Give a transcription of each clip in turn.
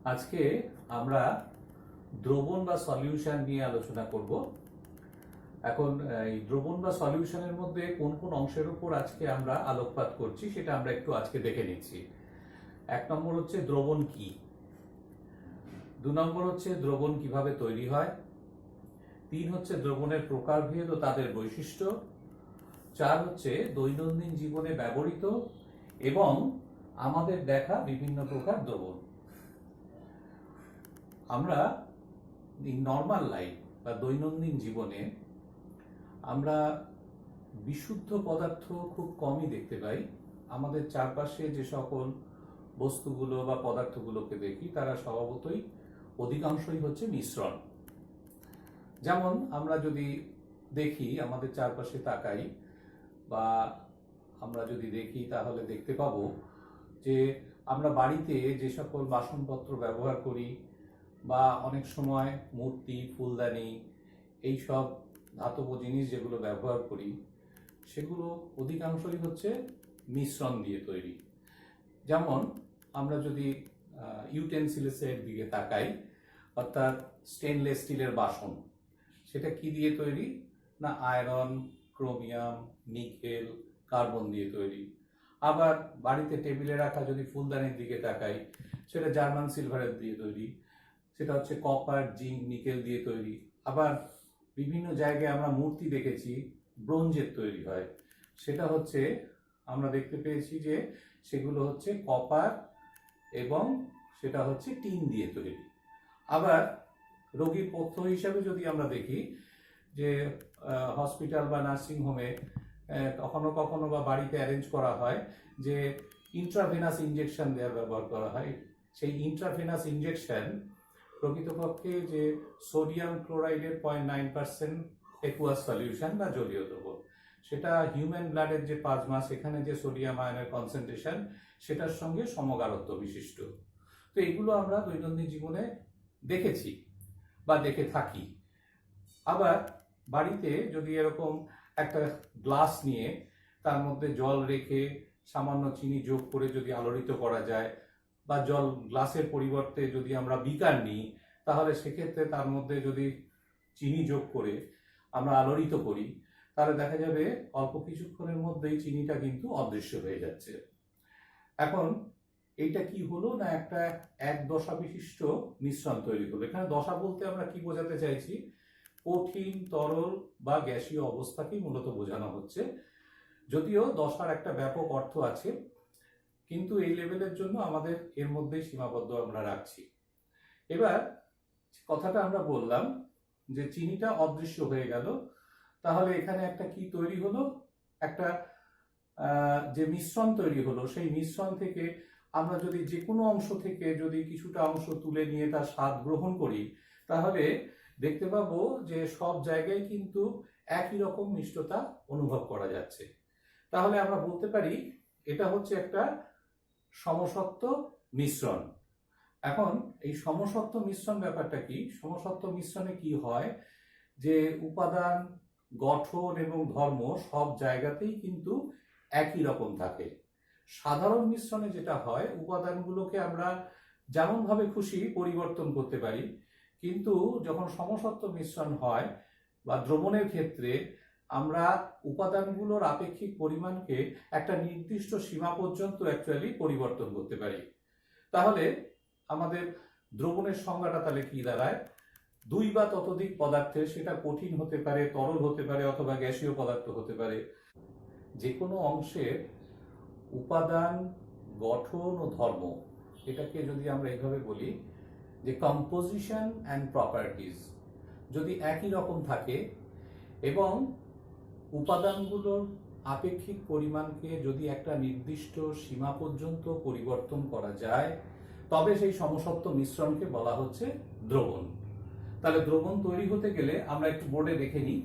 আজকে আমরা দ্রবণ বা সলিউশন নিয়ে আলোচনা করব। এখন এই দ্রবণ বা সলিউশনের মধ্যে কোন কোন অংশের উপর আজকে আমরা আলোকপাত করছি সেটা আমরা একটু আজকে দেখে নিচ্ছি। 1 নম্বর হচ্ছে দ্রবণ কি, 2 নম্বর হচ্ছে দ্রবণ কিভাবে তৈরি হয়, 3 হচ্ছে দ্রবণের প্রকারভেদ ও তাদের বৈশিষ্ট্য, 4 হচ্ছে দৈনন্দিন জীবনে ব্যবহৃত এবং আমাদের দেখা বিভিন্ন প্রকার দ্রবণ। আমরা নর্মাল লাইফ বা দৈনন্দিন জীবনে আমরা বিশুদ্ধ পদার্থ খুব কমই দেখতে পাই। আমাদের চারপাশে যে সকল বস্তুগুলো বা পদার্থগুলোকে দেখি তারা স্বভাবতই অধিকাংশই হচ্ছে মিশ্রণ। যেমন আমরা যদি দেখি, আমাদের চারপাশে তাকাই বা আমরা যদি দেখি তাহলে দেখতে পাবো যে আমরা বাড়িতে যে সকল বাসনপত্র ব্যবহার করি বা অনেক সময় মূর্তি, ফুলদানি, এই সব ধাতব জিনিস যেগুলো ব্যবহার করি সেগুলো অধিকাংশই হচ্ছে মিশ্রণ দিয়ে তৈরি। যেমন আমরা যদি ইউটেন্সিলসের দিকে তাকাই, অর্থাৎ স্টেনলেস স্টিলের বাসন, সেটা কি দিয়ে তৈরি না আয়রন, ক্রোমিয়াম, নিকেল, কার্বন দিয়ে তৈরি। আবার বাড়িতে টেবিলে রাখা যদি ফুলদানির দিকে তাকাই, সেটা জার্মান সিলভারের দিয়ে তৈরি, সেটা হচ্ছে কপার, জিঙ্ক, নিকেল দিয়ে তৈরি। আবার বিভিন্ন জায়গায় আমরা মূর্তি দেখেছি ব্রোঞ্জের তৈরি হয়, সেটা হচ্ছে আমরা দেখতে পেয়েছি যে সেগুলো হচ্ছে কপার এবং সেটা হচ্ছে টিন দিয়ে তৈরি। আবার রোগীর পথ্য হিসাবে যদি আমরা দেখি যে হসপিটাল বা নার্সিং হোমে কখনো কখনো বা বাড়িতে অ্যারেঞ্জ করা হয় যে ইন্ট্রাভেনাস ইনজেকশন দেওয়ার ব্যবহার করা হয়। সেই ইন্ট্রাভেনাস ইনজেকশন প্রকৃতপক্ষে যে সোডিয়াম ক্লোরাইডের 0.9% একুয়াস সলিউশন বা জলীয় দ্রবণ, সেটা হিউম্যান ব্লাডের যে প্লাজমা, সেখানে যে সোডিয়াম আয়নের কনসেন্ট্রেশন সেটার সঙ্গে সমগারত্ব বিশিষ্ট। তো এগুলো আমরা দৈনন্দিন জীবনে দেখেছি বা দেখে থাকি। আবার বাড়িতে যদি এরকম একটা গ্লাস নিয়ে তার মধ্যে জল রেখে সামান্য চিনি যোগ করে যদি আলোড়িত করা যায়, বা জল গ্লাসের পরিবর্তে যদি আমরা বিকার নিই, তাহলে সেক্ষেত্রে তার মধ্যে যদি চিনি যোগ করে আমরা আলোড়িত করি, তাহলে দেখা যাবে অল্প কিছুক্ষণের মধ্যেই চিনিটা কিন্তু অদৃশ্য হয়ে যাচ্ছে। এখন এইটা কি হলো না, একটা এক দশা বিশিষ্ট মিশ্রণ তৈরি হলো। এখানে দশা বলতে আমরা কি বোঝাতে চাইছি, কঠিন, তরল বা গ্যাসীয় অবস্থাকেই মূলত বোঝানো হচ্ছে। যদিও দশার একটা ব্যাপক অর্থ আছে, কিন্তু এই লেভেলের জন্য আমাদের এর মধ্যেই সীমাবদ্ধ আমরা রাখছি। এবার কথাটা আমরা বললাম যে চিনিটা অদৃশ্য হয়ে গেল, তাহলে এখানে একটা কি তৈরি হলো, একটা যে মিশ্রণ তৈরি হলো, সেই মিশ্রণ থেকে আমরা যদি যে কোনো অংশ থেকে যদি কিছুটা অংশ তুলে নিয়ে তার স্বাদ গ্রহণ করি, তাহলে দেখতে পাবো যে সব জায়গায় কিন্তু একই রকম মিষ্টতা অনুভব করা যাচ্ছে। তাহলে আমরা বলতে পারি এটা হচ্ছে একটা সমসত্ব মিশ্রণ। এখন এই সমসত্ব মিশ্রণ ব্যাপারটা কি, সমসত্ব মিশ্রণে কি হয় যে উপাদান, গঠন এবং ধর্ম সব জায়গাতেই কিন্তু একই রকম থাকে। সাধারণ মিশ্রণে যেটা হয়, উপাদানগুলোকে আমরা যেমন ভাবে খুশি পরিবর্তন করতে পারি, কিন্তু যখন সমসত্ব মিশ্রণ হয় বা দ্রবণের ক্ষেত্রে আমরা উপাদানগুলোর আপেক্ষিক পরিমাণকে একটা নির্দিষ্ট সীমা পর্যন্ত অ্যাকচুয়ালি পরিবর্তন করতে পারি। তাহলে আমাদের দ্রবণের সংজ্ঞাটা তাহলে কি দাঁড়ায়, 2 বা ততোধিক পদার্থের, সেটা কঠিন হতে পারে, তরল হতে পারে অথবা গ্যাসীয় পদার্থ হতে পারে, যে কোনো অংশের উপাদান, গঠন ও ধর্ম, এটাকে যদি আমরা এইভাবে বলি যে কম্পোজিশন অ্যান্ড প্রপার্টিজ যদি একই রকম থাকে এবং উপাদানগুলোর আপেক্ষিক পরিমাণকে যদি একটা নির্দিষ্ট সীমা পর্যন্ত পরিবর্তন করা যায়, তবে সেই সমসত্ব মিশ্রণকে বলা হচ্ছে দ্রবণ। তাহলে দ্রবণ তৈরি হতে গেলে আমরা একটু বোর্ডে দেখে নিই।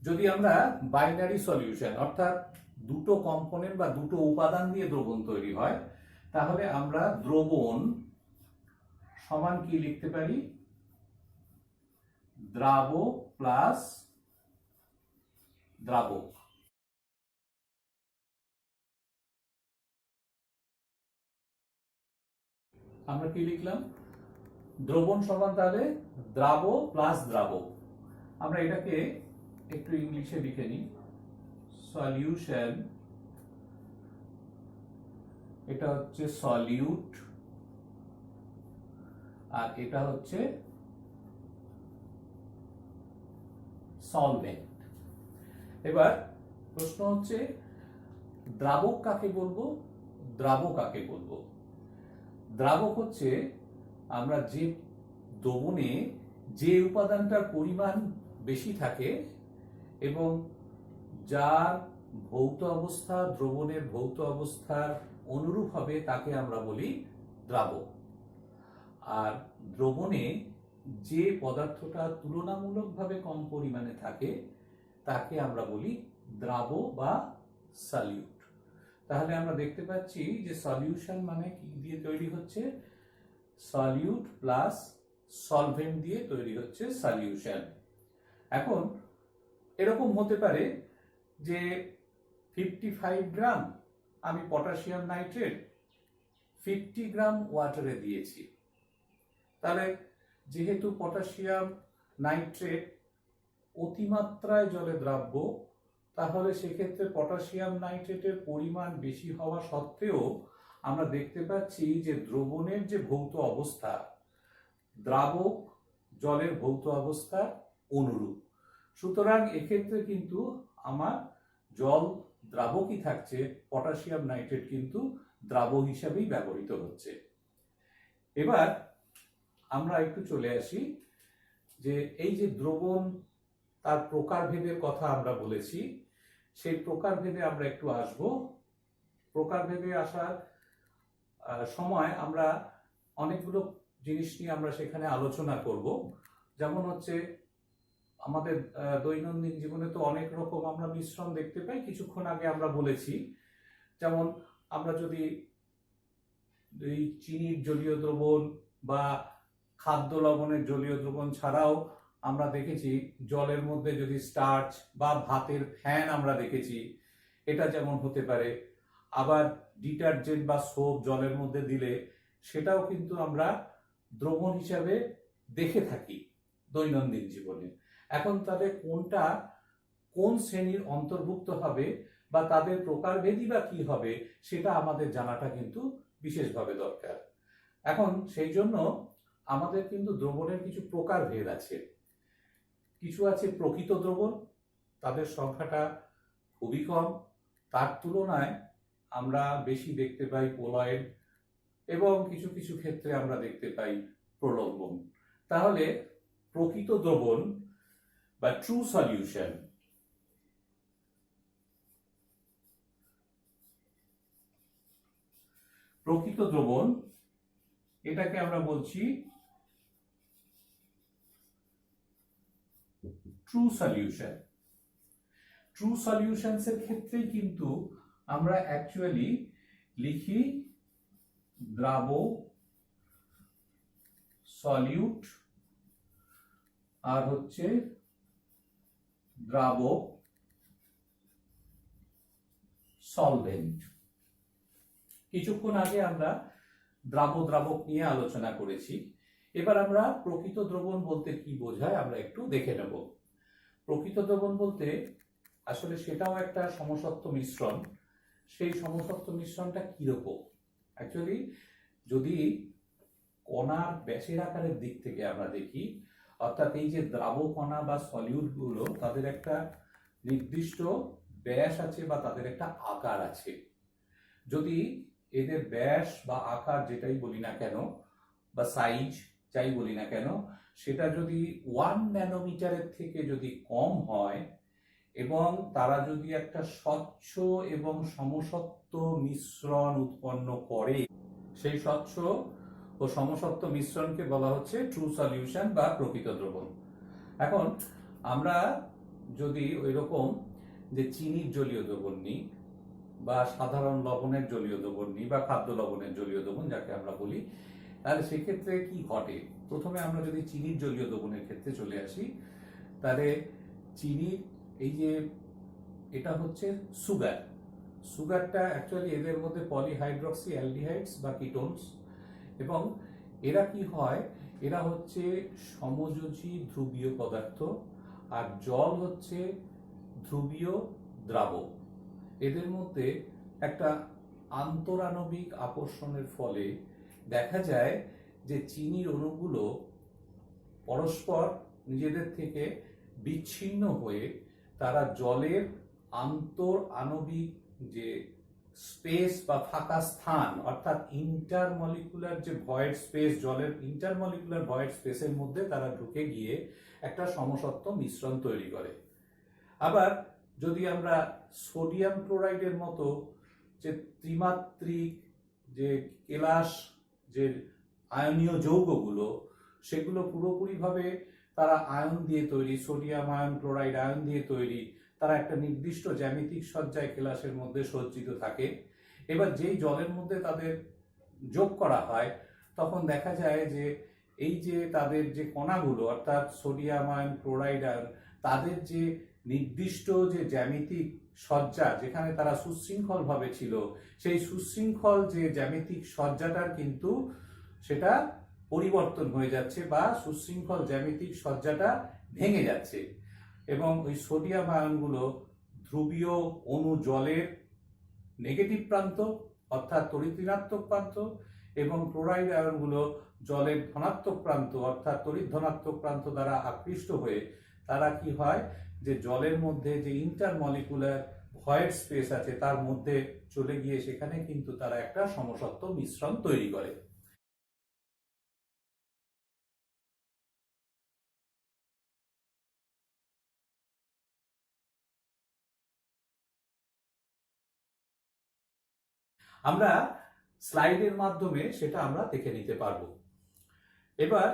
যদি আমরা বাইনারি সলিউশন, অর্থাৎ দুটো কম্পোনেন্ট বা দুটো উপাদান দিয়ে দ্রবণ তৈরি হয়, তাহলে আমরা দ্রবণ সমান কি লিখতে পারি, দ্রাব প্লাস দ্রাবক। আমরা কি লিখলাম? দ্রবণ সমান তাহলে দ্রাব প্লাস দ্রাবক। আমরা এটাকে একটু ইংলিশে লিখে নিই, সলিউশন, এটা হচ্ছে সলিউট, আর এটা হচ্ছে সলভেন্ট। এবার প্রশ্ন হচ্ছে দ্রাবক কাকে বলবো, দ্রাবক কাকে বলবো? দ্রাবক হচ্ছে আমরা যে দ্রবণে যে উপাদানটার পরিমাণ বেশি থাকে এবং যার ভৌত অবস্থা দ্রবণের ভৌত অবস্থার অনুরূপ হবে তাকে আমরা বলি দ্রাবক। আর দ্রবণে যে পদার্থটা তুলনামূলকভাবে কম পরিমাণে থাকে তাকে আমরা বলি দ্রাব বা সলিউট। তাহলে আমরা দেখতে পাচ্ছি যে সলিউশন মানে কি দিয়ে তৈরি হচ্ছে? সলিউট প্লাস সলভেন্ট দিয়ে তৈরি হচ্ছে সলিউশন। এখন এরকম হতে পারে যে 55 গ্রাম আমি পটাশিয়াম নাইট্রেট 50 গ্রাম ওয়াটারে দিয়েছি। তাহলে যেহেতু পটাশিয়াম নাইট্রেট অতিমাত্রায় জলে দ্রাব্য, তাহলে সেক্ষেত্রে পটাশিয়াম নাইট্রেটের পরিমাণ বেশি হওয়া সত্ত্বেও আমরা দেখতে পাচ্ছি যে দ্রবণের যে ভৌত অবস্থা দ্রাবক জলের ভৌত অবস্থার অনুরূপ। সুতরাং এক্ষেত্রে কিন্তু আমার জল দ্রাবকই থাকছে, পটাশিয়াম নাইট্রেট কিন্তু দ্রাবক হিসাবেই ব্যবহৃত হচ্ছে। এবার আমরা একটু চলে আসি যে এই যে দ্রবণ তার প্রকারভেদের কথা আমরা বলেছি, সেই প্রকারভেদে আমরা একটু আসব। প্রকারভেদে আসার সময় আমরা অনেকগুলো জিনিস নিয়ে আমরা সেখানে আলোচনা করব। যেমন হচ্ছে আমাদের দৈনন্দিন জীবনে তো অনেক রকম আমরা মিশ্রণ দেখতে পাই, কিছুক্ষণ আগে আমরা বলেছি। যেমন আমরা যদি এই চিনির জলীয় দ্রবণ বা খাদ্য লবণের জলীয় দ্রবণ ছাড়াও আমরা দেখেছি জলের মধ্যে যদি স্টার্চ বা ভাতের ফ্যান আমরা দেখেছি, এটা যেমন হতে পারে। আবার ডিটারজেন্ট বা সোপ জলের মধ্যে দিলে সেটাও কিন্তু আমরা দ্রবণ হিসাবে দেখে থাকি দৈনন্দিন জীবনে। এখন তাদের কোনটা কোন শ্রেণীর অন্তর্ভুক্ত হবে বা তাদের প্রকারভেদই বা কি হবে সেটা আমাদের জানাটা কিন্তু বিশেষভাবে দরকার। এখন সেই জন্য আমাদের কিন্তু দ্রবণের কিছু প্রকারভেদ আছে। কিছু আছে প্রকৃত দ্রবণ, তাদের সংখ্যাটা খুবই কম, তার তুলনায় আমরা বেশি দেখতে পাই পোলয়েড এবং কিছু কিছু ক্ষেত্রে আমরা দেখতে পাই প্রলম্বন। তাহলে প্রকৃত দ্রবণ বা ট্রু সলিউশন, প্রকৃত দ্রবণ এটাকে আমরা বলছি ট্রু সলিউশন। ট্রু সলিউশনস এর ক্ষেত্রে কিন্তু আমরা অ্যাকচুয়ালি লিখি দ্রাব, সলিউট, আর হচ্ছে দ্রাবক, সলভেন্ট। কিছুক্ষণ আগে আমরা দ্রাবক নিয়ে আলোচনা করেছি। এবার আমরা প্রকৃত দ্রবণ বলতে কি বোঝায় আমরা একটু দেখে নেব। প্রকৃত দ্রবণ বলতে আসলে সেটাও একটা সমসত্ব মিশ্রণ। সেই সমসত্ব মিশ্রণটা কিরকম? অ্যাকচুয়ালি যদি কণার ব্যাসের আকারের দিক থেকে আমরা দেখি, অর্থাৎ এই যে দ্রাব কণা বা সলিউট গুলো তাদের একটা নির্দিষ্ট ব্যাস আছে বা তাদের একটা আকার আছে। যদি এদের ব্যাস বা আকার যেটাই বলি না কেন বা সাইজ যাই বলি না কেন, সেটা যদি 1 ন্যানোমিটারের থেকে যদি কম হয় এবং তারা যদি একটা স্বচ্ছ এবং সমসত্ব মিশ্রণ উৎপন্ন করে, সেই স্বচ্ছ ও সমসত্ব মিশ্রণকে বলা হচ্ছে ট্রু সলিউশন বা প্রকৃত দ্রবণ। এখন আমরা যদি ওই রকম যে চিনির জলীয় দ্রবণ নিই বা সাধারণ লবণের জলীয় দ্রবণ নিই বা খাদ্য লবণের জলীয় দ্রবণ যাকে আমরা বলি, তাহলে সেক্ষেত্রে কি ঘটে? প্রথমে আমরা যদি চিনির জলীয় দ্রবণের ক্ষেত্রে চলে আসি, তাহলে চিনির এই যে এটা হচ্ছে সুগার। সুগারটা অ্যাকচুয়ালি এদের মধ্যে পলিহাইড্রক্সি অ্যালডিহাইডস বা কিটোনস, এবং এরা কি হয়, এরা হচ্ছে সমযোজী ধ্রুবীয় পদার্থ, আর জল হচ্ছে ধ্রুবীয় দ্রাবক। এদের মধ্যে একটা আন্তরাণবিক আকর্ষণের ফলে দেখা যায় যে চিনির অণুগুলো পরস্পর নিজেদের থেকে বিচ্ছিন্ন হয়ে তারা জলের আন্তরাণবিক যে স্পেস বা ফাঁকা স্থান, অর্থাৎ ইন্টারমলিকুলার যে ভয়েড স্পেস, জলের ইন্টারমলিকুলার ভয়েড স্পেসের মধ্যে তারা ঢুকে গিয়ে একটা সমসত্ব মিশ্রণ তৈরি করে। আবার যদি আমরা সোডিয়াম ক্লোরাইডের মতো যে ত্রিমাত্রিক যে কেলাস যে আয়নীয় যৌগগুলো, সেগুলো পুরোপুরিভাবে তারা আয়ন দিয়ে তৈরি, সোডিয়াম আয়ন ক্লোরাইড আয়ন দিয়ে তৈরি, তারা একটা নির্দিষ্ট জ্যামিতিক সজ্জায় কেলাসের মধ্যে সজ্জিত থাকে। এবার যেই জলের মধ্যে তাদের যোগ করা হয় তখন দেখা যায় যে এই যে তাদের যে কণাগুলো, অর্থাৎ সোডিয়াম আয়ন ক্লোরাইড আয়ন, তাদের যে নির্দিষ্ট যে জ্যামিতিক সজ্জা যেখানে তারা সুশৃঙ্খল ভাবে ছিল, সেই সুশৃঙ্খল যে জ্যামিতিক সজ্জাটার কিন্তু সেটা পরিবর্তন হয়ে যাচ্ছে বা সুশৃঙ্খল জ্যামিতিক সজ্জাটা ভেঙে যাচ্ছে, এবং ওই সোডিয়াম আয়নগুলো ধ্রুবীয় অণু জলের নেগেটিভ প্রান্ত অর্থাৎ তড়িৎ ঋণাত্মক প্রান্ত, এবং ক্লোরাইড আয়নগুলো জলের ধনাত্মক প্রান্ত অর্থাৎ তড়িৎ ধনাত্মক প্রান্ত দ্বারা আকৃষ্ট হয়ে তারা কি হয় যে জলের মধ্যে যে ইন্টারমলিকুলার ভয়েড স্পেস আছে তার মধ্যে চলে গিয়ে সেখানে কিন্তু তারা একটা সমসত্ব মিশ্রণ তৈরি করে। আমরা স্লাইডের মাধ্যমে সেটা আমরা দেখে নিতে পারবো। এবার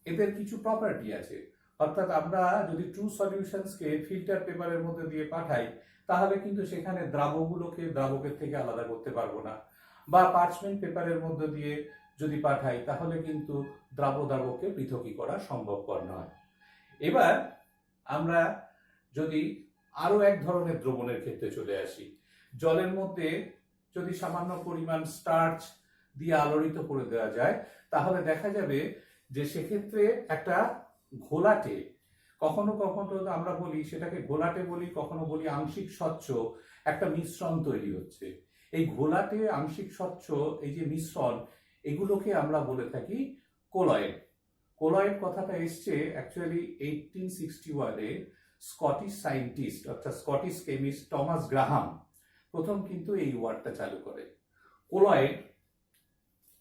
এদের কিছু প্রপার্টি আছে, অর্থাৎ আমরা যদি ট্রু সলিউশনসকে ফিল্টার পেপারের মধ্যে দিয়ে পাঠাই তাহলে কিন্তু সেখানে দ্রাবকগুলোকে দ্রাবকের থেকে আলাদা করতে পারবো না, বা পার্চমেন্ট পেপারের মধ্যে দিয়ে যদি পাঠাই তাহলে কিন্তু দ্রাবককে পৃথকী করা সম্ভবপর নয়। এবার আমরা যদি আরো এক ধরনের দ্রবণের ক্ষেত্রে চলে আসি, জলের মধ্যে যদি সামান্য পরিমাণ স্টার্চ দিয়ে আলোড়িত করে দেওয়া যায় তাহলে দেখা যাবে যে সেক্ষেত্রে একটা ঘোলাটে, কখনো কখনো আমরা বলি সেটাকে ঘোলাটে বলি, কখনো বলি আংশিক স্বচ্ছ একটা মিশ্রণ তৈরি হচ্ছে। এই ঘোলাটে আংশিক স্বচ্ছ এই যে মিশ্রণ, এগুলোকে আমরা বলে থাকি কোলয়েড। কোলয়েড কথাটা এসছে অ্যাকচুয়ালি 1861-এ স্কটিশ সায়েন্টিস্ট অর্থাৎ স্কটিশ কেমিস্ট টমাস গ্রাহাম প্রথম কিন্তু এই ওয়ার্ডটা চালু করে। কোলয়েড,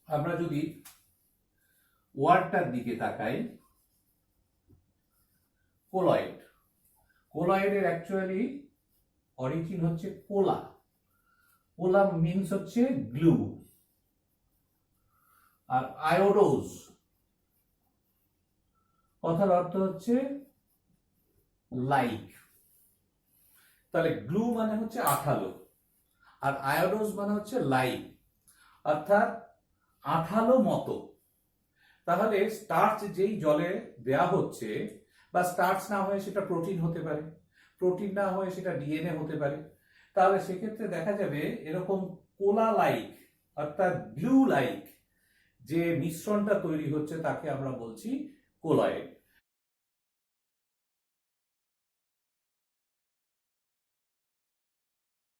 আমরা যদি ওয়ার্ডটার দিকে তাকাই, কোলয়েড, কোলয়েডের অ্যাকচুয়ালি অরিজিন হচ্ছে কোলা। কোলা মিনস হচ্ছে গ্লু, আর আয়োডোজ কথার অর্থ হচ্ছে লাইক। তাহলে গ্লু মানে হচ্ছে আঠালো, আর আয়োডোজ মানে হচ্ছে লাইক অর্থাৎ আঠালো মতো। তাহলে স্টার্চ যেই জলে দেয়া হচ্ছে, বা স্টার্চ না হয়ে সেটা প্রোটিন হতে পারে, প্রোটিন না হয়ে সেটা ডিএনএ হতে পারে, তাহলে সেক্ষেত্রে দেখা যাবে এরকম কোলা লাইক অর্থাৎ গ্লু লাইক যে মিশ্রণটা তৈরি হচ্ছে তাকে আমরা বলছি কোলয়েড।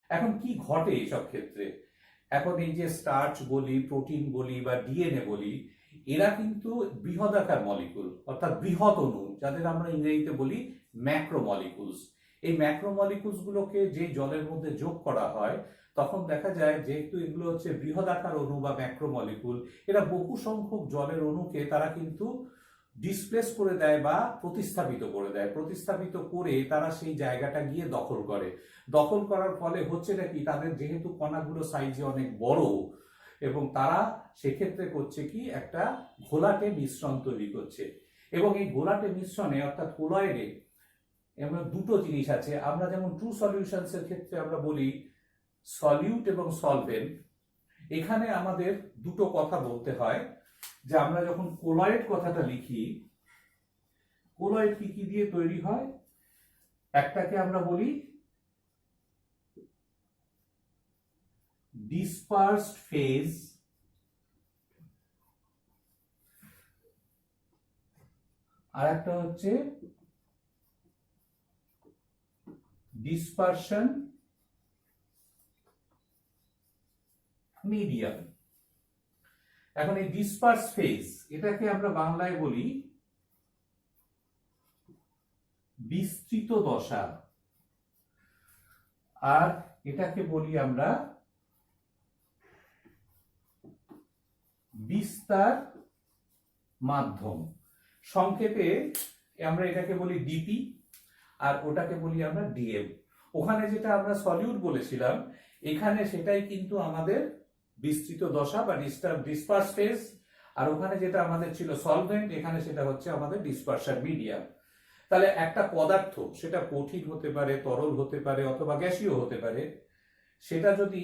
এখন কি ঘটে এসব ক্ষেত্রে? এখন এই যে স্টার্চ বলি, প্রোটিন বলি বা ডিএনএ বলি, এরা কিন্তু বৃহদাকার মলিকুল অর্থাৎ বৃহৎ অণু, যাদের আমরা ইংরেজিতে বলি ম্যাক্রোমলিকুলস। এই ম্যাক্রোমলিকুলস গুলোকে যে জলের মধ্যে যোগ করা হয় তখন দেখা যায় যেহেতু এগুলো হচ্ছে বৃহদাকার অণু বা ম্যাক্রোমলিকুল, এরা বহু সংখ্যক জলের অণুকে তারা কিন্তু ডিসপ্লেস করে দেয় বা প্রতিস্থাপিত করে দেয়। প্রতিস্থাপিত করে তারা সেই জায়গাটা গিয়ে দখল করে। দখল করার ফলে হচ্ছে নাকি তাদের যেহেতু কণাগুলো সাইজে অনেক বড়, এবং তারা সেক্ষেত্রে করছে কি একটা ঘোলাটে মিশ্রণ তৈরি করছে। এবং এই ঘোলাটে মিশ্রণে অর্থাৎ কোলয়েডে এমন দুটো জিনিস আছে। আমরা যেমন ট্রু সলিউশনস এর ক্ষেত্রে আমরা বলি সলিউট এবং সলভেন্ট, এখানে আমাদের দুটো কথা বলতে হয় যে আমরা যখন কোলয়েড কথাটা লিখি, কোলয়েড কি কি দিয়ে তৈরি হয়? একটাকে আমরা বলি ডিসপার্সড ফেজ আর একটা হচ্ছে ডিসপারশন মিডিয়াম। এখন এই ডিসপার্স ফেজ এটাকে আমরা বাংলায় বলি বিস্তৃত দশা, আর এটাকে বলি আমরা বিস্তার মাধ্যম। সংক্ষেপে আমরা এটাকে বলি ডিপি আর ওটাকে বলি আমরা ডিএম। ওখানে যেটা আমরা সলিউট বলেছিলাম এখানে সেটাই কিন্তু আমাদের বিস্তৃত দশা বা ডিসপার্স ফেজ, আর ওখানে যেটা আমাদের ছিল সলভেন্ট এখানে সেটা হচ্ছে আমাদের ডিসপারশন মিডিয়াম। তাহলে একটা পদার্থ সেটা কঠিন হতে পারে, তরল হতে পারে অথবা গ্যাসীয় হতে পারে, সেটা যদি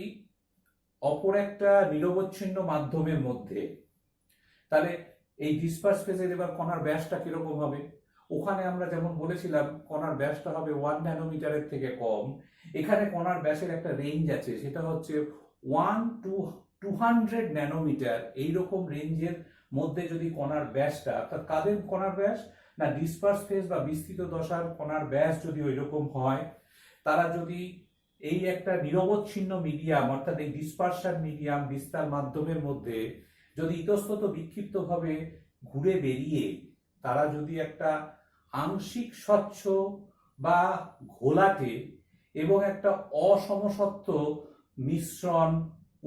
অপর একটা নিরবচ্ছিন্ন মাধ্যমের মধ্যে, তাহলে এই ডিসপার্স ফেজের এবার কণার ব্যাসটা কিরকম হবে? ওখানে আমরা যেমন বলেছিলাম কণার ব্যাসটা হবে 1 ন্যানোমিটারের থেকে কম। এখানে কণার ব্যাসের একটা রেঞ্জ আছে, সেটা হচ্ছে 1 to 200 ন্যানোমিটার। এইরকম রেঞ্জের মধ্যে যদি কণার ব্যাসটা, অর্থাৎ কাদের কণার ব্যাস না ডিসপার্স ফেজ বা বিস্তৃত দশার কণার ব্যাস যদি ওই রকম হয়, তারা যদি এই একটা নিরবচ্ছিন্ন মিডিয়াম অর্থাৎ এই ডিসপারশন মিডিয়াম বিস্তার মাধ্যমের মধ্যে যদি ইতস্তত বিক্ষিপ্তভাবে ঘুরে বেরিয়ে তারা যদি একটা আংশিক স্বচ্ছ বা ঘোলাটে এবং একটা অসমসত্ব মিশ্রণ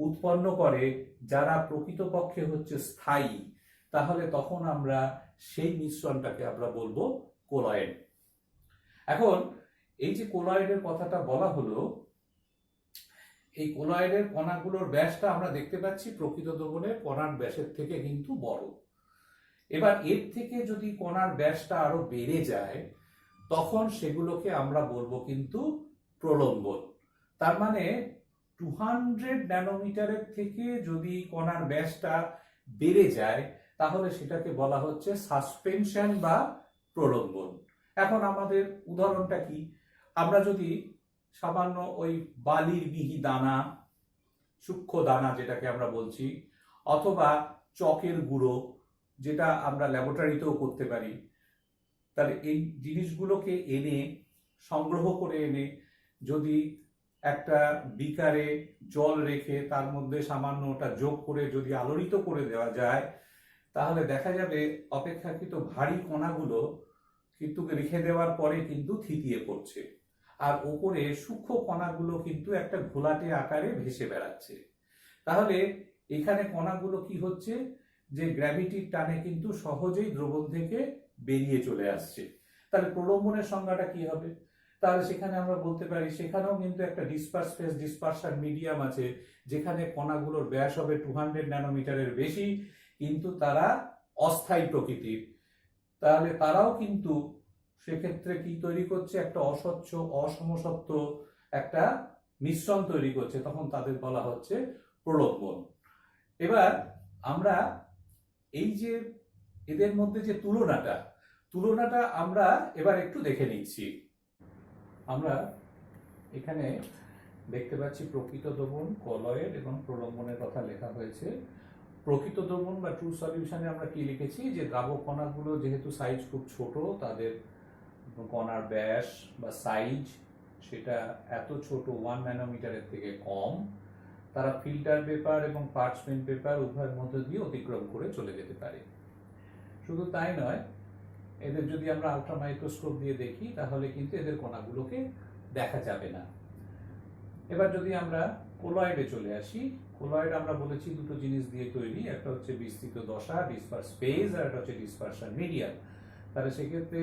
উৎপন্ন করে যারা প্রকৃতপক্ষে হচ্ছে স্থায়ী, তাহলে তখন আমরা সেই মিশ্রণটাকে আমরা বলবো কোলয়েড। এখন এই যে কোলয়েডের কথাটা বলা হলো, এই কোলয়েডের কণাগুলোর ব্যাসটা আমরা দেখতে পাচ্ছি প্রকৃত দ্রবণের কণার ব্যাসের থেকে কিন্তু বড়। এবার এর থেকে যদি কণার ব্যাসটা আরো বেড়ে যায় তখন সেগুলোকে আমরা বলবো কিন্তু প্রলম্বন। তার মানে 200 ন্যানোমিটারের থেকে যদি কণার ব্যাসটা বেড়ে যায় তাহলে সেটাকে বলা হচ্ছে সাসপেনশন বা প্রলম্বন। এখন আমাদের উদাহরণটা কি? আমরা যদি সামান্য ওই বালির মিহি দানা, সূক্ষ্ম দানা যেটাকে আমরা বলছি, অথবা চকের গুঁড়ো যেটা আমরা ল্যাবরেটরিতেও করতে পারি, তাহলে এই জিনিসগুলোকে এনে সংগ্রহ করে এনে যদি একটা বিকারে জল রেখে তার মধ্যে সামান্য ওটা যোগ করে যদি আলোড়িত করে দেওয়া যায় তাহলে দেখা যাবে অপেক্ষাকৃত ভারী কণাগুলো কিন্তু রেখে দেওয়ার পরে কিন্তু থিতিয়ে পড়ছে, আর ওপরে সূক্ষ্ম কণাগুলো কিন্তু একটা ঘোলাটে আকারে ভেসে বেড়াচ্ছে। তাহলে এখানে কণাগুলো কি হচ্ছে যে গ্র্যাভিটির টানে কিন্তু সহজেই দ্রবণ থেকে বেরিয়ে চলে আসছে। তাহলে প্রলম্বনের সংজ্ঞাটা কি হবে? তাহলে সেখানে আমরা বলতে পারি সেখানেও কিন্তু একটা ডিসপার্স ফেজ ডিসপারশন মিডিয়াম আছে, যেখানে কণাগুলোর ব্যাস হবে 200 ন্যানোমিটারের বেশি, কিন্তু তারা অস্থায়ী প্রকৃতির। তাহলে তারাও কিন্তু সেক্ষেত্রে কি তৈরি করছে? একটা অস্বচ্ছ অসমসত্ব একটা মিশ্রণ তৈরি করছে, তখন তাদের বলা হচ্ছে প্রলম্বন। এবার আমরা এই যে এদের মধ্যে যে তুলনাটা আমরা এবার একটু দেখে নিচ্ছি। আমরা এখানে দেখতে পাচ্ছি প্রকৃত দ্রবণ, কলয়েড এবং প্রলম্বনের কথা লেখা হয়েছে। প্রকৃত দ্রবণ বা ট্রু সলিউশনে আমরা কি লিখেছি যে দ্রাবক কণাগুলো যেহেতু সাইজ খুব ছোট, তাদের কণার ব্যাস বা সাইজ সেটা এত ছোট 1 ন্যানোমিটারের থেকে কম, তারা ফিল্টার পেপার এবং পার্চমেন্ট পেপার উভয়ের মধ্যে দিয়ে অতিক্রম করে চলে যেতে পারে। শুধু তাই নয়, এদের যদি আমরা আলট্রা মাইক্রোস্কোপ দিয়ে দেখি তাহলে কিন্তু এদের কণাগুলোকে দেখা যাবে না। এবার যদি আমরা কোলয়েডে চলে আসি, কোলয়েড আমরা বলেছি দুটো জিনিস দিয়ে তৈরি, একটা হচ্ছে বিস্তৃত দশা ডিসপার্স ফেজ, আর একটা হচ্ছে ডিসপারশন মিডিয়াম। তাহলে সেক্ষেত্রে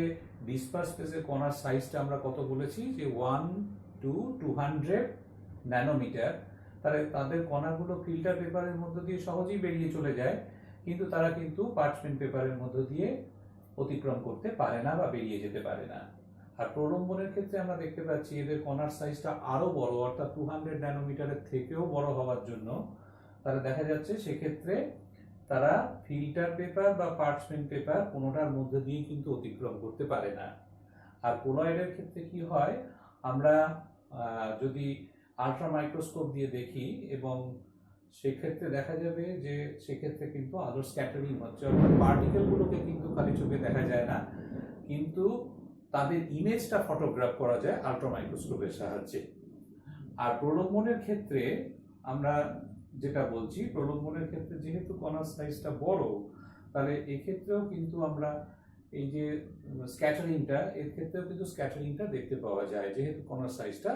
ডিসপার্স ফেজের কণার সাইজটা আমরা কত বলেছি যে 1 to 200 ন্যানোমিটার। তাহলে তাদের কণাগুলো ফিল্টার পেপারের মধ্য দিয়ে সহজেই বেরিয়ে চলে যায়, কিন্তু তারা কিন্তু পার্চমেন্ট পেপারের মধ্য দিয়ে অতিক্রম করতে পারে না বা বেরিয়ে যেতে পারে না। আর প্রলম্বনের ক্ষেত্রে আমরা দেখতে পাচ্ছি এদের কণার সাইজটা আরো বড়, অর্থাৎ 200 ন্যানোমিটারের থেকেও বড় হওয়ার জন্য তারা দেখা যাচ্ছে সেক্ষেত্রে তারা ফিল্টার পেপার বা পার্চমেন্ট পেপার কোনোটার মধ্যে দিয়ে কিন্তু অতিক্রম করতে পারে না। আর কোলয়েডের ক্ষেত্রে কি হয়, আমরা যদি আলট্রা মাইক্রোস্কোপ দিয়ে দেখি এবং সেক্ষেত্রে দেখা যাবে যে সেক্ষেত্রে কিন্তু আলোর স্ক্যাটারিং হচ্ছে, অর্থাৎ পার্টিকেলগুলোকে কিন্তু খালি চোখে দেখা যায় না, কিন্তু তাদের ইমেজটা ফটোগ্রাফ করা যায় আলট্রা মাইক্রোস্কোপের সাহায্যে। আর প্রলোভনের ক্ষেত্রে আমরা যেটা বলছি, প্রলোভনের ক্ষেত্রে যেহেতু কণার সাইজটা বড়, তাহলে এক্ষেত্রেও কিন্তু আমরা এই যে স্ক্যাটারিংটা, এর ক্ষেত্রেও কিন্তু স্ক্যাটারিংটা দেখতে পাওয়া যায় যেহেতু কণার সাইজটা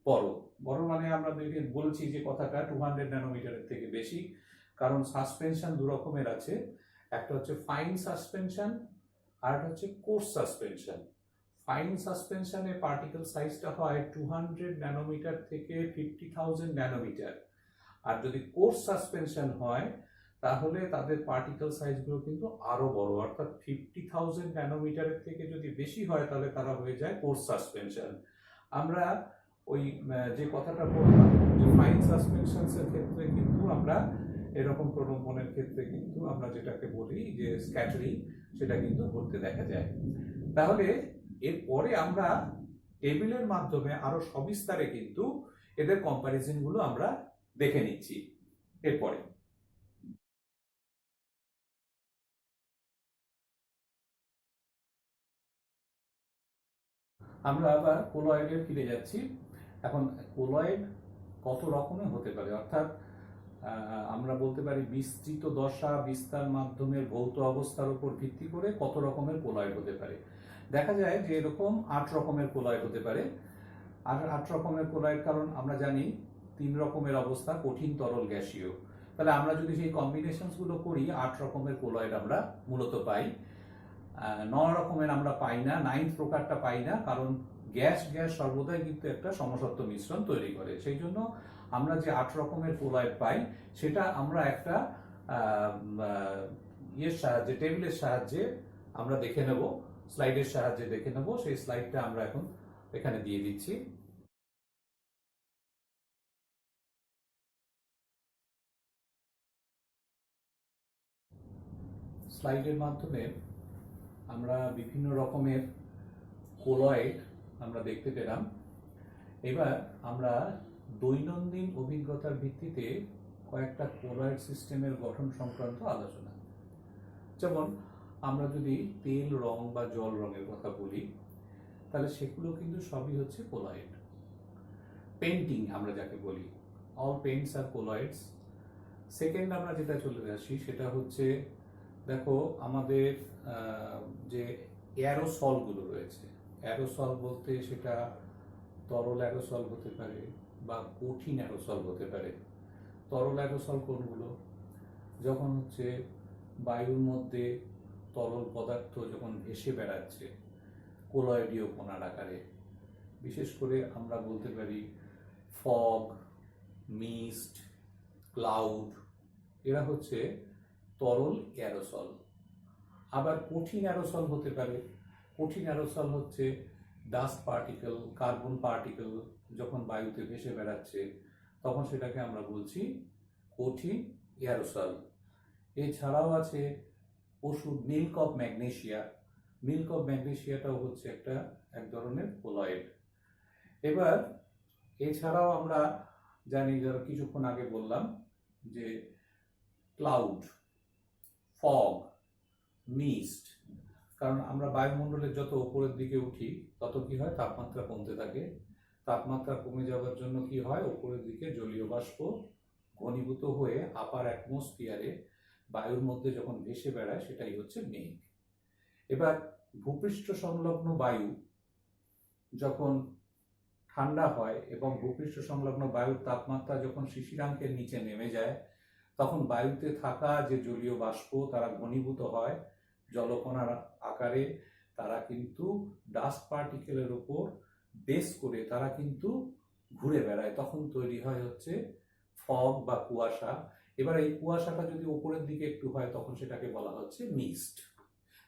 বড়। বড় মানে আমরা বলছি যে কথাটা 200 ন্যানোমিটারের থেকে বেশি, কারণ সাসপেনশন দু রকমের আছে, একটা হচ্ছে ফাইন সাসপেনশন আর একটা হচ্ছে কোর্স সাসপেনশন। ফাইন সাসপেনশনে পার্টিকেল সাইজটা হয় 200 ন্যানোমিটার থেকে 50,000 ন্যানোমিটার, আর যদি কোর্স সাসপেনশন হয় তাহলে তাদের পার্টিকেল সাইজগুলো কিন্তু আরো বড়, অর্থাৎ 50,000 ন্যানোমিটারের থেকে যদি বেশি হয় তাহলে তারা হয়ে যায় কোর্স সাসপেনশন। আমরা ওই যে কথাটা বললাম যে ফাইন সাসপেনশনসের ক্ষেত্রে কিন্তু আমরা এরকম প্রলোভনের ক্ষেত্রে কিন্তু আমরা যেটাকে বলি যে স্ক্যাটারিং, সেটা কিন্তু ঘটতে দেখা যায়। তাহলে এরপরে আমরা টেবিলের মাধ্যমে আরো সবিস্তারে কিন্তু এদের কম্প্যারিজন গুলো আমরা দেখে নিচ্ছি এরপরে। আমরা আবার কোলয়েডে ফিরে যাচ্ছি। এখন কোলয়েড কত রকমের হতে পারে, অর্থাৎ আমরা বলতে পারি বিস্তৃত দশা বিস্তার মাধ্যমের ভৌত অবস্থার উপর ভিত্তি করে কত রকমের কোলয়েড হতে পারে। দেখা যায় যে এরকম 8 রকমের কোলয়েড হতে পারে। আর 8 রকমের কোলয়েড, কারণ আমরা জানি 3 রকমের অবস্থা, কঠিন, তরল, গ্যাসীয়। তাহলে আমরা যদি সেই কম্বিনেশনস গুলো করি 8 রকমের কোলয়েড আমরা মূলত পাই। 9 রকমের আমরা পাই না, 9th প্রকারটা পাই না, কারণ গ্যাস গ্যাস সর্বদাই কিন্তু একটা সমসত্ব মিশ্রণ তৈরি করে। সেই জন্য আমরা যে 8 রকমের কোলয়েড পাই সেটা আমরা একটা ইয়ের সাহায্যে, টেবিলের সাহায্যে আমরা দেখে নেব, স্লাইডের সাহায্যে দেখে নেব। সেই স্লাইডটা আমরা এখন এখানে দিয়ে দিচ্ছি। স্লাইডের মাধ্যমে আমরা বিভিন্ন রকমের কোলয়েড আমরা দেখতে পেলাম। এবার আমরা দৈনন্দিন অভিজ্ঞতার ভিত্তিতে কয়েকটা কোলয়েড সিস্টেমের গঠন সংক্রান্ত আলোচনা। যেমন আমরা যদি তেল রং বা জল রঙের কথা বলি তাহলে সেগুলো কিন্তু সবই হচ্ছে কোলয়েড। পেন্টিং আমরা যাকে বলি, অল পেইন্টস আর কোলয়েডস। সেকেন্ড আমরা যেটা চলে আসি সেটা হচ্ছে, দেখো আমাদের যে অ্যারোসলগুলো রয়েছে, অ্যারোসল বলতে সেটা তরল অ্যারোসল হতে পারে বা কঠিন অ্যারোসল হতে পারে। তরল অ্যারোসল কোনগুলো? যখন হচ্ছে বায়ুর মধ্যে তরল পদার্থ যখন ভেসে বেড়াচ্ছে কোলয়েডীয় কণার আকারে, বিশেষ করে আমরা বলতে পারি ফগ, মিস্ট, ক্লাউড, এরা হচ্ছে তরল অ্যারোসল। আবার কঠিন অ্যারোসল হতে পারে। কঠিন অ্যারোসল হচ্ছে ডাস্ট পার্টিকেল, কার্বন পার্টিকেল যখন বায়ুতে ভেসে বেড়াচ্ছে তখন সেটাকে আমরা বলছি কঠিন এয়ারোসল। এছাড়াও আছে ওষুধ milk of magnesia. Milk of ম্যাগনেসিয়াটাও হচ্ছে এক ধরনের কোলয়েড। এবার এছাড়াও আমরা জানি, যারা কিছুক্ষণ আগে বললাম যে ক্লাউড, ফগ, মিস্ট, কারণ আমরা বায়ুমণ্ডলের যত উপরের দিকে উঠি তত কি হয়, তাপমাত্রা কমতে থাকে। তাপমাত্রা কমে যাওয়ার জন্য কি হয়, উপরের দিকে জলীয় বাষ্প ঘনীভূত হয়ে আপার অ্যাটমসফিয়ারে বায়ুর মধ্যে যখন ভেসে বেড়ায় সেটাই হচ্ছে মেঘ। এবার ভূপৃষ্ঠ সংলগ্ন বায়ু যখন ঠান্ডা হয় এবং ভূপৃষ্ঠ সংলগ্ন বায়ুর তাপমাত্রা যখন শিশিরাঙ্কের নিচে নেমে যায় তখন বায়ুতে থাকা যে জলীয় বাষ্প তারা ঘনীভূত হয় জলকণার আকারে, তারা কিন্তু ডাস্ট পার্টিকেলের উপর বেস করে তারা কিন্তু ঘুরে বেড়ায়, তখন তৈরি হয় হচ্ছে ফগ বা কুয়াশা। এবার এই কুয়াশাটা যদি উপরের দিকে একটু হয় তখন সেটাকে বলা হচ্ছে মিস্ট।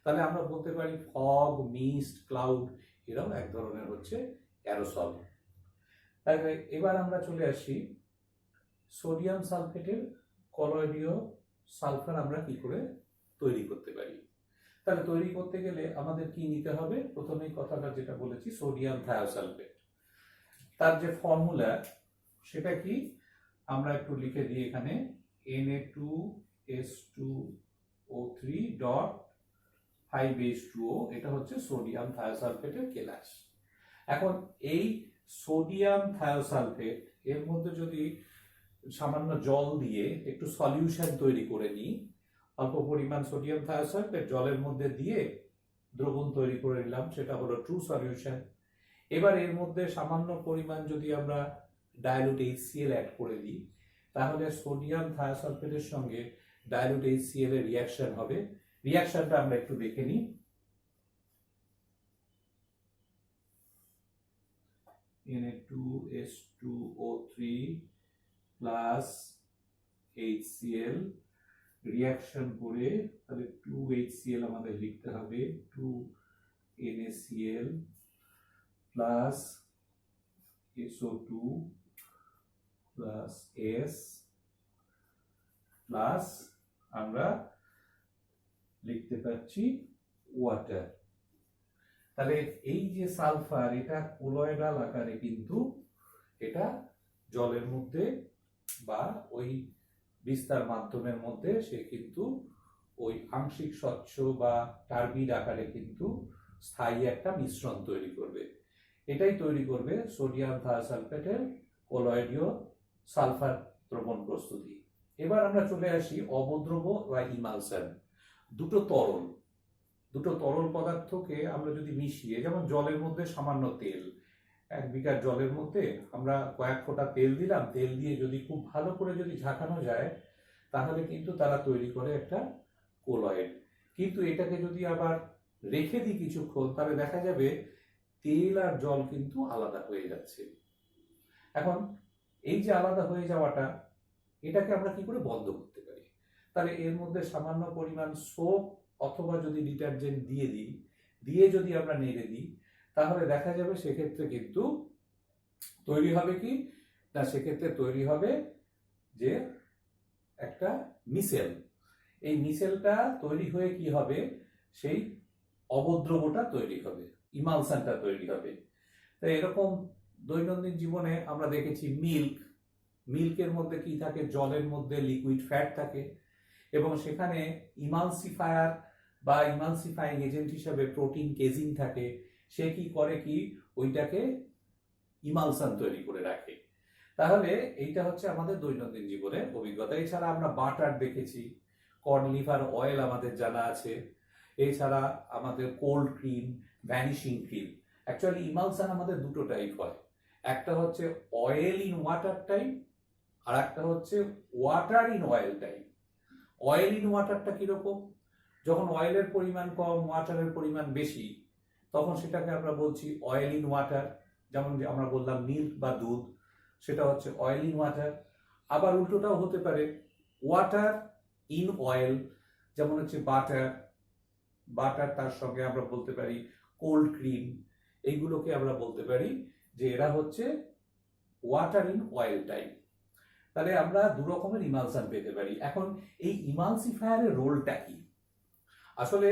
তাহলে আমরা বলতে পারি ফগ, মিস্ট, ক্লাউড এরাও এক ধরনের হচ্ছে অ্যারোসল। তাহলে এবার আমরা চলে আসি সোডিয়াম সালফেটের কলয়েডীয় সালফার আমরা কি করে তৈরি করতে পারি। তাহলে তৈরি করতে গেলে আমাদের কি নিতে হবে? প্রথমেই কথাটা যেটা বলেছি, সোডিয়াম থায়োসালফেট। তার যে ফর্মুলা সেটা কি আমরা একটু লিখে দিই এখানে Na2S2O3 ডট 5H2O, এটা হচ্ছে সোডিয়াম থায়োসালফেটের কেলাস। এখন এই সোডিয়াম থায়োসালফেট এর মধ্যে যদি সামান্য জল দিয়ে একটু সলিউশন তৈরি করে নিই, অল্প পরিমাণ সোডিয়াম থায়োসালফেট জলের মধ্যে দিয়ে দ্রবণ তৈরি করে নিলাম, সেটা হলো ট্রু সলিউশন। এবার এর মধ্যে সামান্য পরিমাণ যদি আমরা ডাইলুট HCl অ্যাড করে দিই, তাহলে সোডিয়াম থায়োসালফেটের সঙ্গে ডাইলুট HCl এর রিয়াকশন হবে। রিয়াকশনটা আমরা একটু দেখে নিই। Na2S2O3 প্লাস HCl রিয়াকশন করে তাহলে 2HCl আমাদের লিখতে হবে, 2NaCl plus SO2 plus S plus আমরা লিখতে পাচ্ছি ওয়াটার। তাহলে এই যে সালফার, এটা কোলয়েডাল আকারে কিন্তু এটা জলের মধ্যে বা ওই বিস্তার মাধ্যমের মধ্যে সে কিন্তু ওই আংশিক স্বচ্ছ বা টার্বিড আকারে কিন্তু স্থায়ী একটা মিশ্রণ তৈরি করবে। এটাই তৈরি করবে সোডিয়াম থায়োসালফেটের কোলয়েডীয় সালফার দ্রবণ প্রস্তুতি। এবার আমরা চলে আসি অবদ্রব বা ইমালশন। দুটো তরল পদার্থকে আমরা যদি মিশিয়ে, যেমন জলের মধ্যে সামান্য তেল, 1 বিঘা জলের মধ্যে আমরা কয়েক ফোঁটা তেল দিলাম, তেল দিয়ে যদি খুব ভালো করে যদি ঝাঁকানো যায়, তাহলে কিন্তু তারা তৈরি করে একটা কোলয়েড। কিন্তু এটাকে যদি আবার রেখে দিই কিছুক্ষণ, তাহলে দেখা যাবে তেল আর জল কিন্তু আলাদা হয়ে যাচ্ছে। এখন এই যে আলাদা হয়ে যাওয়াটা, এটাকে আমরা কি করে বন্ধ করতে পারি? তাহলে এর মধ্যে সামান্য পরিমাণ সোপ অথবা যদি ডিটারজেন্ট দিয়ে যদি আমরা নেড়ে দিই, তাহলে দেখা যাবে সেক্ষেত্রে কিন্তু তৈরি হবে কি না, সেক্ষেত্রে তৈরি হবে যে একটা মিশেল। এই মিশেলটা তৈরি হয়ে কি হবে, সেই অবদ্রবটা তৈরি হবে, ইমালশনটা তৈরি হবে। তো এরকম দৈনন্দিন জীবনে আমরা দেখেছি মিল্কের মধ্যে কি থাকে, জলের মধ্যে লিকুইড ফ্যাট থাকে, এবং সেখানে ইমালসিফায়ার বা ইমালসিফাইং এজেন্ট হিসাবে প্রোটিন কেজিন থাকে। সে কি করে কি, ওইটাকে ইমালশন তৈরি করে রাখে। তাহলে এইটা হচ্ছে আমাদের দৈনন্দিন জীবনের অভিজ্ঞতা। এছাড়া আমরা বাটার দেখেছি, কর্ন লিভার অয়েল আমাদের জানা আছে, এছাড়া আমাদের cold cream, vanishing cream. Actually emulsion আমাদের দুটো টাইপ হয়, একটা হচ্ছে অয়েল ইন ওয়াটার টাইপ, আর একটা হচ্ছে water in oil type. Oil in ওয়াটারটা কিরকম, যখন অয়েলের পরিমাণ কম, ওয়াটারের পরিমাণ বেশি, তখন সেটাকে আমরা বলছি অয়েল ইন ওয়াটার। যেমন যে আমরা বললাম মিল্ক বা দুধ, সেটা হচ্ছে অয়েল ইন ওয়াটার। আবার উল্টোটাও হতে পারে, ওয়াটার ইন অয়েল, যেমন হচ্ছে বাটার, তার সঙ্গে আমরা বলতে পারি কোল্ড ক্রিম। এইগুলোকে আমরা বলতে পারি যে এরা হচ্ছে ওয়াটার ইন অয়েল টাইপ। তাহলে আমরা দু রকমের ইমালশন পেতে পারি। এখন এই ইমালসিফায়ারের রোলটা কি? আসলে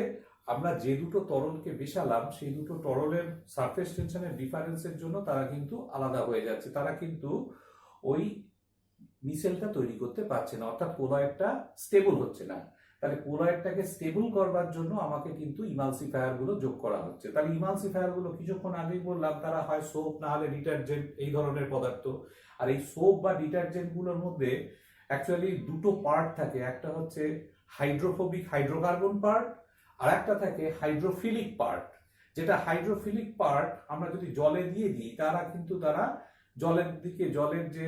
আমরা যে দুটো তরলকে মেশালাম, সেই দুটো তরলের সারফেস টেনশনের ডিফারেন্সের জন্য তারা কিন্তু আলাদা হয়ে যাচ্ছে, তারা কিন্তু ওই মিশেলটা তৈরি করতে পারছে না, অর্থাৎ কোলয়েডটা স্টেবল হচ্ছে না। তাহলে কোলয়েডটাকে স্টেবল করবার জন্য আমাকে কিন্তু ইমালসিফায়ার গুলো যোগ করা হচ্ছে। তাহলে ইমালসিফায়ার গুলো কিছুক্ষণ আগেই বললাম, তারা হয় সোপ না হলে ডিটারজেন্ট, এই ধরনের পদার্থ। আর এই সোপ বা ডিটারজেন্ট গুলোর মধ্যে অ্যাকচুয়ালি দুটো পার্ট থাকে, একটা হচ্ছে হাইড্রোফোবিক হাইড্রোকার্বন পার্ট, আর একটা থাকে হাইড্রোফিলিক পার্ট। যেটা হাইড্রোফিলিক পার্ট আমরা যদি জলে দিয়ে দিই, তারা জলের দিকে, জলের যে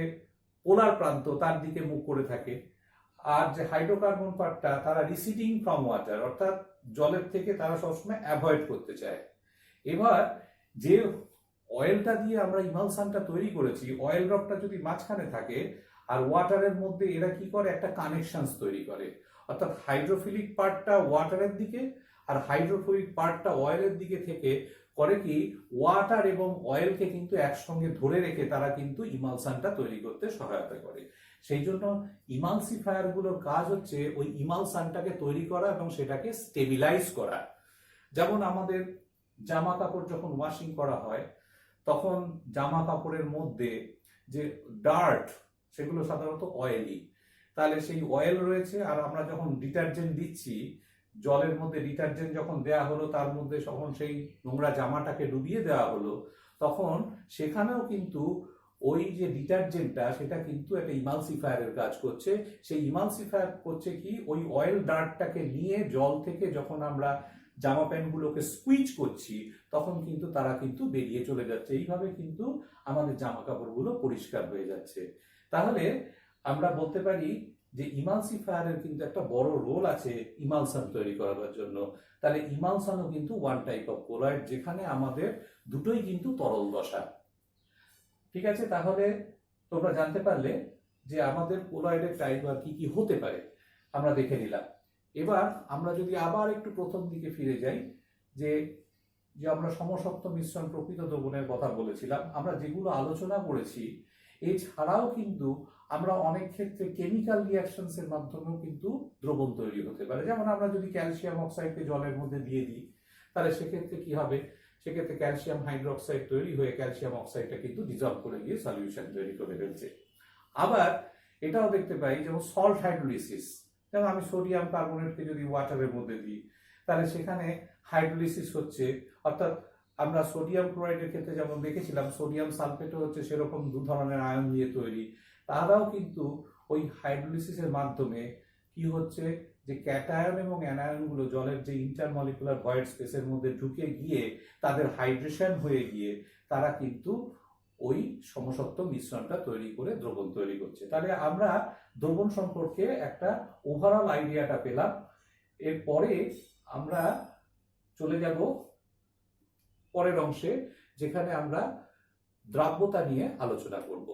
পোলার প্রান্ত তার দিকে মুখ করে থাকে। আর যে হাইড্রোকার্বন পার্টটা, তারা রিসিডিং ফ্রম ওয়াটার, অর্থাৎ জলের থেকে তারা সবসময় অ্যাভয়েড করতে চায়। এবার যে অয়েলটা দিয়ে আমরা ইমালশনটা তৈরি করেছি, অয়েল ড্রপটা যদি মাঝখানে থাকে আর ওয়াটারের মধ্যে, এরা কি করে, একটা কানেকশনস তৈরি করে। অর্থাৎ হাইড্রোফিলিক পার্টটা ওয়াটারের দিকে আর হাইড্রোফিলিক পার্টটা অয়েলের দিকে থেকে করে কি, ওয়াটার এবং অয়েলকে কিন্তু একসঙ্গে ধরে রেখে তারা কিন্তু ইমালশনটা তৈরি করতে সহায়তা করে। সেই জন্য ইমালসিফায়ার গুলোর কাজ হচ্ছে ওই ইমালশনটাকে তৈরি করা এবং সেটাকে স্টেবিলাইজ করা। যেমন আমাদের জামা কাপড় যখন ওয়াশিং করা হয়, তখন জামা কাপড়ের মধ্যে যে ডার্ট সেগুলো সাধারণত অয়েলি, তাহলে সেই অয়েল রয়েছে, আর আমরা যখন ডিটারজেন্ট দিচ্ছি, জলের মধ্যে ডিটারজেন্ট যখন দেয়া হলো, তার মধ্যে যখন সেই নোংরা জামাটাকে ডুবিয়ে দেওয়া হলো, তখন সেখানেও কিন্তু ওই যে ডিটারজেন্টটা সেটা কিন্তু একটা ইমালসিফায়ারের কাজ করছে। সেই ইমালসিফায়ার করছে কি, ওই অয়েল ডার্টটাকে নিয়ে জল থেকে যখন আমরা জামা প্যান্টগুলোকে স্কুইজ করছি, তখন কিন্তু তারা কিন্তু বেরিয়ে চলে যাচ্ছে। এইভাবে কিন্তু আমাদের জামা কাপড়গুলো পরিষ্কার হয়ে যাচ্ছে। তাহলে আমরা বলতে পারি যে ইমালসিফায়ারের কিন্তু একটা বড় রোল আছে ইমালশন তৈরি করার জন্য। তাহলে ইমালশনও কিন্তু ওয়ান টাইপ অফ কোলয়েড, যেখানে আমাদের দুটোই কিন্তু তরল দশা। ঠিক আছে, তাহলে তোমরা জানতে পারলে যে আমাদের কোলয়েডের টাইপ আর কি কি হতে পারে আমরা দেখে নিলাম। এবার আমরা যদি আবার একটু প্রথম দিকে ফিরে যাই, যে যে আমরা সমসত্ব মিশ্রণ প্রকৃত দ্রবণের কথা বলেছিলাম, আমরা যেগুলো আলোচনা করেছি এছাড়াও কিন্তু আমরা অনেক ক্ষেত্রে কেমিক্যাল রিয়াকশনস এর মাধ্যমেও কিন্তু দ্রবণ তৈরি হতে পারে। যেমন আমরা যদি ক্যালসিয়াম অক্সাইডকে জলের মধ্যে দিয়ে দিই, তাহলে সেক্ষেত্রে কি হবে, সেক্ষেত্রে ক্যালসিয়াম হাইড্রোক্সাইড তৈরি হয়ে ক্যালসিয়াম অক্সাইডটা কিন্তু ডিজলভ করে গিয়ে সলিউশন তৈরি করে ফেলছে। আবার এটাও দেখতে পাই যেমন সল্ট হাইড্রোলিসিস, যেমন আমি সোডিয়াম কার্বনেটকে যদি ওয়াটারের মধ্যে দিই, তাহলে সেখানে হাইড্রোলিসিস হচ্ছে, অর্থাৎ আমরা সোডিয়াম ক্লোরাইডের ক্ষেত্রে যেমন দেখেছিলাম সোডিয়াম সালফেটও হচ্ছে সেরকম দু ধরনের আয়ন দিয়ে তৈরি। তারাও কিন্তু ওই হাইড্রোলিসিসের মাধ্যমে কি হচ্ছে, যে ক্যাটায়ন এবং অ্যানায়নগুলো জলের যে ইন্টারমলিকুলার ভয়েড স্পেসের মধ্যে ঢুকে গিয়ে তাদের হাইড্রেশন হয়ে গিয়ে তারা কিন্তু ওই সমসত্ব মিশ্রণটা তৈরি করে দ্রবণ তৈরি করছে। তাহলে আমরা দ্রবণ সম্পর্কে একটা ওভারঅল আইডিয়াটা পেলাম। এরপরে আমরা চলে যাব পরের অংশে, যেখানে আমরা দ্রাব্যতা নিয়ে আলোচনা করব।